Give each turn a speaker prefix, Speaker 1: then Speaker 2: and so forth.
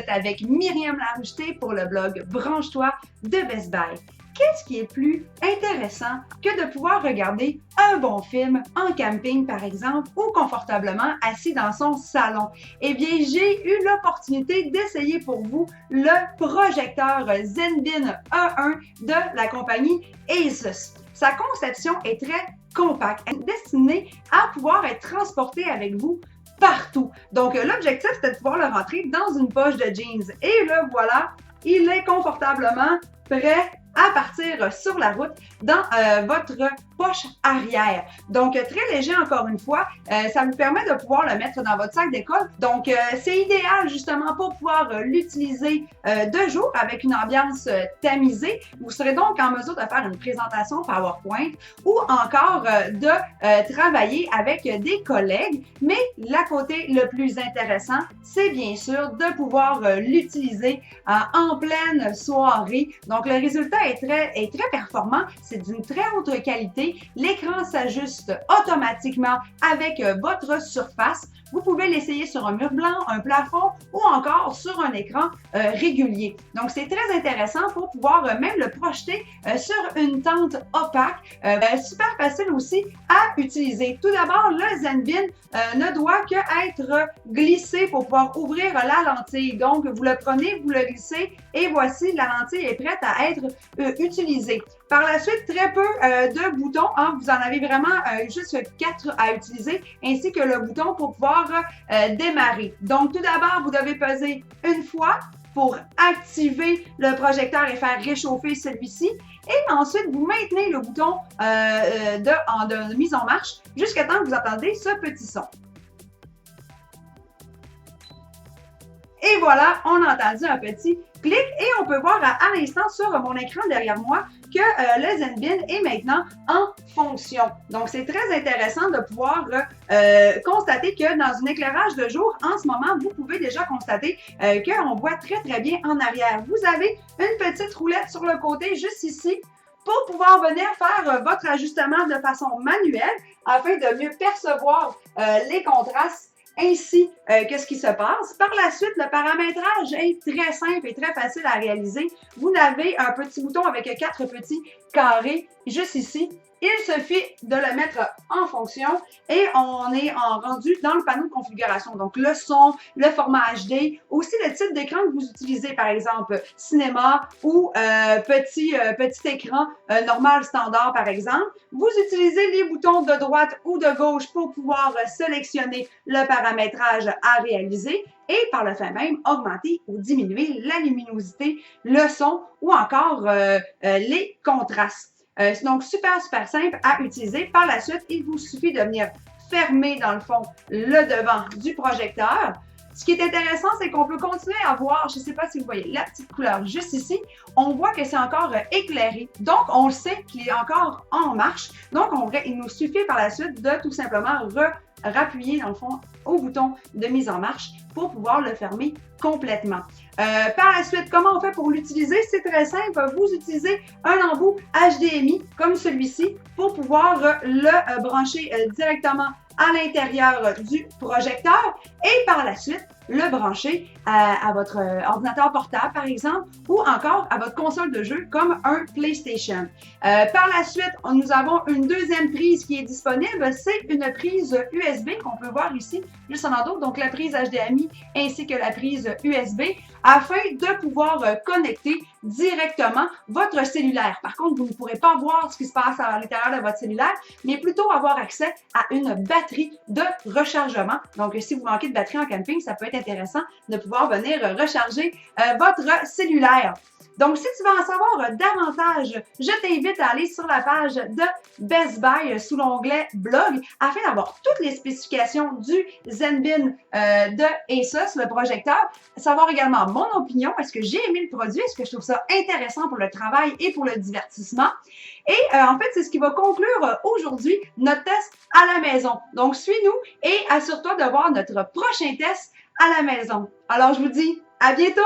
Speaker 1: êtes avec Myriam Laroucheté pour le blog Branche-toi de Best Buy. Qu'est-ce qui est plus intéressant que de pouvoir regarder un bon film en camping, par exemple, ou confortablement assis dans son salon? Eh bien, j'ai eu l'opportunité d'essayer pour vous le projecteur Zenbin E1 de la compagnie Asus. Sa conception est très compacte, destinée à pouvoir être transportée avec vous partout. Donc, l'objectif, c'était de pouvoir le rentrer dans une poche de jeans. Et le voilà, il est confortablement prêt à partir sur la route dans votre poche arrière. Donc, très léger encore une fois, ça vous permet de pouvoir le mettre dans votre sac d'école. Donc, c'est idéal justement pour pouvoir l'utiliser de jour avec une ambiance tamisée. Vous serez donc en mesure de faire une présentation PowerPoint ou encore de travailler avec des collègues. Mais le côté le plus intéressant, c'est bien sûr de pouvoir l'utiliser en pleine soirée. Donc, le résultat est très performant. C'est d'une très haute qualité. L'écran s'ajuste automatiquement avec votre surface. Vous pouvez l'essayer sur un mur blanc, un plafond ou encore sur un écran régulier. Donc, c'est très intéressant pour pouvoir même le projeter sur une tente opaque. Super facile aussi à utiliser. Tout d'abord, le Zenbin ne doit qu'être glissé pour pouvoir ouvrir la lentille. Donc, vous le prenez, vous le glissez et voici, la lentille est prête à être utilisée. Par la suite, très peu de boutons. Hein. Vous en avez vraiment juste 4 à utiliser, ainsi que le bouton pour pouvoir démarrer. Donc, tout d'abord, vous devez peser une fois pour activer le projecteur et faire réchauffer celui-ci. Et ensuite, vous maintenez le bouton de mise en marche jusqu'à temps que vous entendez ce petit son. Et voilà, on a entendu un petit clic et on peut voir à l'instant sur mon écran derrière moi que le Zenbin est maintenant en fonction. Donc, c'est très intéressant de pouvoir constater que dans un éclairage de jour, en ce moment, vous pouvez déjà constater qu'on voit très bien en arrière. Vous avez une petite roulette sur le côté, juste ici, pour pouvoir venir faire votre ajustement de façon manuelle afin de mieux percevoir les contrastes ainsi que ce qui se passe. Par la suite, le paramétrage est très simple et très facile à réaliser. Vous avez un petit bouton avec 4 petits carrés juste ici. Il suffit de le mettre en fonction et on est rendu dans le panneau de configuration. Donc, le son, le format HD, aussi le type d'écran que vous utilisez, par exemple, cinéma ou petit écran normal standard, par exemple. Vous utilisez les boutons de droite ou de gauche pour pouvoir sélectionner le paramétrage à réaliser et par le fait même augmenter ou diminuer la luminosité, le son ou encore les contrastes. Donc, super simple à utiliser. Par la suite, il vous suffit de venir fermer, dans le fond, le devant du projecteur. Ce qui est intéressant, c'est qu'on peut continuer à voir, je ne sais pas si vous voyez la petite couleur juste ici, on voit que c'est encore éclairé. Donc, on le sait qu'il est encore en marche. Donc, il nous suffit par la suite de tout simplement rappuyer, dans le fond, au bouton de mise en marche pour pouvoir le fermer complètement. Par la suite, comment on fait pour l'utiliser? C'est très simple. Vous utilisez un embout HDMI comme celui-ci pour pouvoir le brancher directement à l'intérieur du projecteur et par la suite, le brancher à votre ordinateur portable, par exemple, ou encore à votre console de jeu comme un PlayStation. Par la suite, nous avons une deuxième prise qui est disponible. C'est une prise USB qu'on peut voir ici, juste en dos, donc la prise HDMI ainsi que la prise USB, afin de pouvoir connecter directement votre cellulaire. Par contre, vous ne pourrez pas voir ce qui se passe à l'intérieur de votre cellulaire, mais plutôt avoir accès à une batterie de rechargement. Donc, si vous manquez de batterie en camping, ça peut être intéressant de pouvoir venir recharger votre cellulaire. Donc, si tu veux en savoir davantage, je t'invite à aller sur la page de Best Buy sous l'onglet blog afin d'avoir toutes les spécifications du Zenbin de Asus, le projecteur. Savoir également mon opinion. Est-ce que j'ai aimé le produit? Est-ce que je trouve ça intéressant pour le travail et pour le divertissement? Et en fait, c'est ce qui va conclure aujourd'hui notre test à la maison. Donc, suis-nous et assure-toi de voir notre prochain test à la maison. Alors, je vous dis à bientôt!